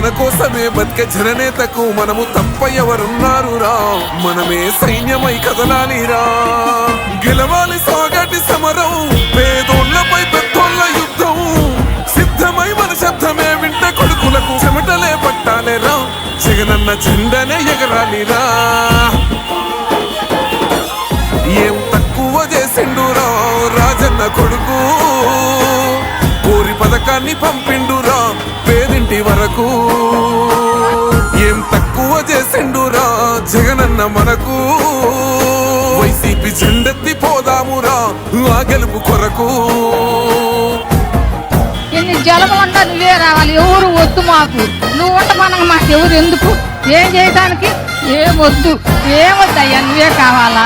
మన కోసమే బతికే జననేతకు మనము తప్ప ఎవరున్నారు రా, మనమే సైన్యమై కదలాలిరా. గెలవాలి సాగటి సమరం, పేదోళ్లపై పెద్దోళ్ల యుద్ధం, సిద్ధమై మన శబ్దమే వింటే కొడుకులకు చెమటలే పట్టాలేరా, జగనన్న జెండనే ఎగరాలిరా. ఏం తక్కువ చేసిండురా రాజన్న కొడుకు, కోరి పథకాన్ని పంపిండురా పేదింటి వరకు. ఏం తక్కువ చేసిండురా జగనన్న మనకు, వైసీపీ జెండెత్తి పోదామురా ఆ గెలుపు కొరకు. ఎన్ని జలములున్నా నువ్వే రావాలి, ఎవరు వద్దు మాకు, నువ్వు ఉండమనగా మాకు ఎవరు ఎందుకు, ఏం చేయడానికి ఏమొద్దు, ఏమొద్దయ్యా నువ్వే కావాలా.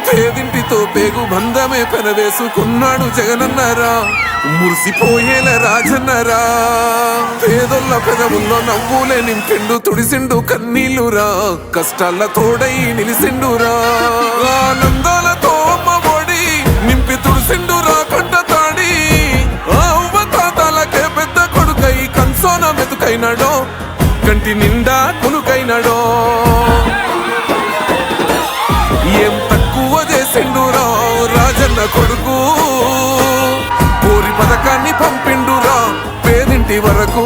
పేదింటితో పేగు బంధమే పెనవేసుకున్నాడు జగనన్నరా, మురిసిపోయేల రాజన్నరా. పేదొల్ల పెదవుల్లో నవ్వులే నింపిండు, తుడిసిండు కన్నీళ్లురా, కష్టాల తోడై నిలిసిండురా. ఆనందాలతో అమ్మ ఒడి నింపి తుడిసిండురా కంట తాడి, అవ్వ తాతాలకే పెద్ద కొడుకై కన్సోన మెతుకైనాడో, కంటి నిండా కునుకైనాడో. ఏం తక్కువ చేసిండురా రాజన్న కొడుకు, కోరి పథకాన్ని పంపిండురా పేదింటి వరకు.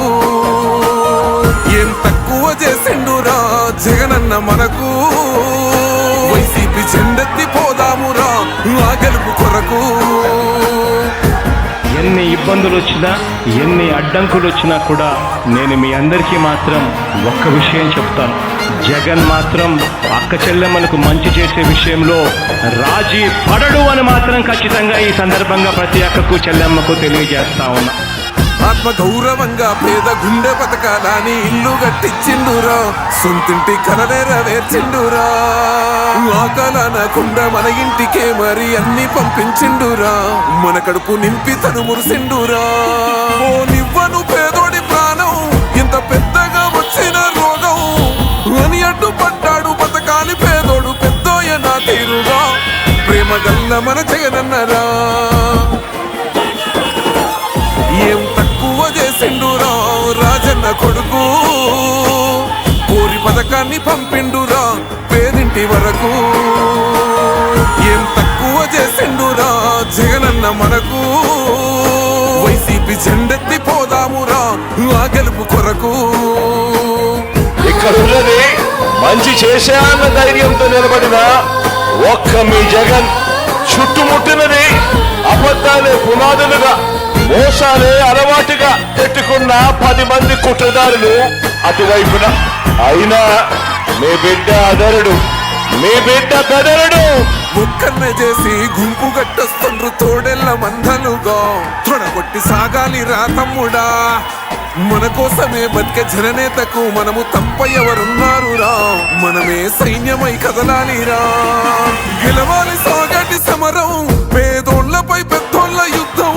ఏం తక్కువ చేసిండురా జగనన్న మనకు, వైసీపీ జెండెత్తి పోదామురా ఆ గెలుపు కొరకు. ఎన్ని ఇబ్బందులు వచ్చినా ఎన్ని అడ్డంకులు వచ్చినా కూడా నేను మీ అందరికీ మాత్రం ఒక్క విషయం చెప్తాను, జగన్ మాత్రం అక్క చెల్లెమ్మలకు మంచి చేసే విషయంలో రాజీ పడడు అని మాత్రం ఖచ్చితంగా ఈ సందర్భంగా ప్రతి అక్కకు చెల్లెమ్మకు తెలియజేస్తా ఉన్నా. ఆత్మ గౌరవంగా పేద గుండె బతకాలని ఇల్లు కట్టించిండురా, సొంతింటి కలనేరవేర్చిండురా. ఆకలనకుండా మన ఇంటికే మరి అన్ని పంపించిండురా, మన కడుపు నింపి తను మురిసిండురా. ఓ నివ్వను పేదోడి ప్రాణం, ఇంత పెద్దగా వచ్చిన రోగం అని అడ్డుపడ్డాడు బతకాలి పేదోడు పెద్దోయ నా తీరుగా, ప్రేమ గల్ల మన జగనన్నరా. ఏం తక్కువ చేసిండురా రాజన్న కొడుకు, కోరి పథకాన్ని పంపిండురా పేదింటి వరకు. ఏం తక్కువ చేసిండురా జగనన్న మనకు, వైసీపీ జెండెత్తి పోదామురా ఆ గెలుపు కొరకు. ఇక్కడ ఉన్నది మంచి చేసా అన్న ధైర్యంతో నిలబడిన ఒక్క మీ జగన్, చుట్టుముట్టినది అబద్ధాలే పునాదులుగా మోసాలే అలవాటుగా పెట్టుకున్న 10 మంది కుట్రదారులు అటువైపున. అయినా మీ బిడ్డ అదరుడు, మీ బిడ్డ బెదరుడు. ఒక్కన్న చేసి గుంపు గట్టొస్తుండ్రు తోడెల్ల మందలుగా, తొడగొట్టి సాగాలి రా తమ్ముడా. మన కోసమే బతికే జననేతకు మనము తప్ప ఎవరున్నారు రా, మనమే సైన్యమై కదలాలిరా. గెలవాలి సాగటి సమరం, పేదోళ్లపై పెద్దోళ్ల యుద్ధం,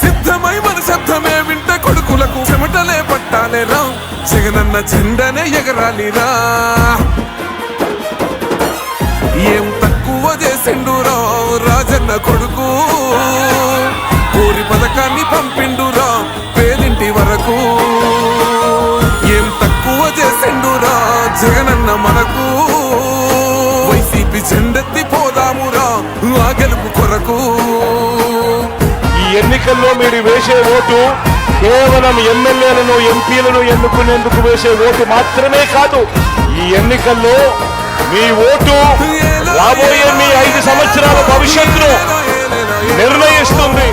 సిద్ధమై మన శబ్దమే వింటే కొడుకులకు చెమటలే పట్టాలేరా, జగనన్న జెండనే ఎగరాలిరా. ఏం తక్కువ చేసిండురా రాజన్న కొడుకు, కోరి పథకాన్ని పంపిండురా పేదింటి వరకు. ఏం తక్కువ చేసిండురా జగనన్న మనకు, వైసీపీ జెండెత్తి పోదామురా ఆ గెలుపు కొరకు. ఈ ఎన్నికల్లో మీరు వేసే ఓటు కేవలం ఎమ్మెల్యేలను ఎంపీలను ఎన్నుకునేందుకు వేసే ఓటు మాత్రమే కాదు, ఈ ఎన్నికల్లో మీ ఓటు రాబోయే మీ 5 సంవత్సరాల భవిష్యత్తును నిర్ణయిస్తుంది.